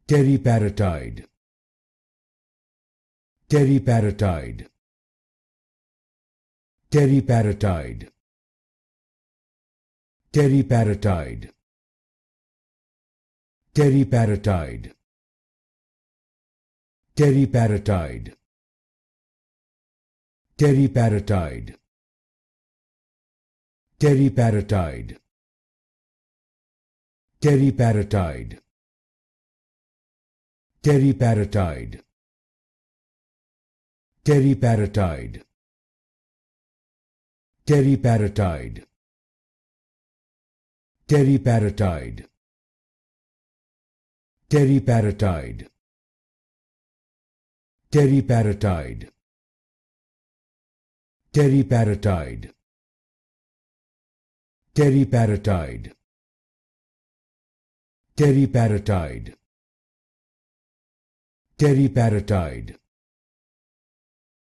Teriparatide. Teriparatide. Teriparatide. Teriparatide. Teriparatide. Teriparatide. Teriparatide. Teriparatide. Teriparatide. Teriparatide. Teriparatide. Teriparatide. Teriparatide. Teriparatide. Teriparatide. Teriparatide. Teriparatide. Teriparatide. Teriparatide.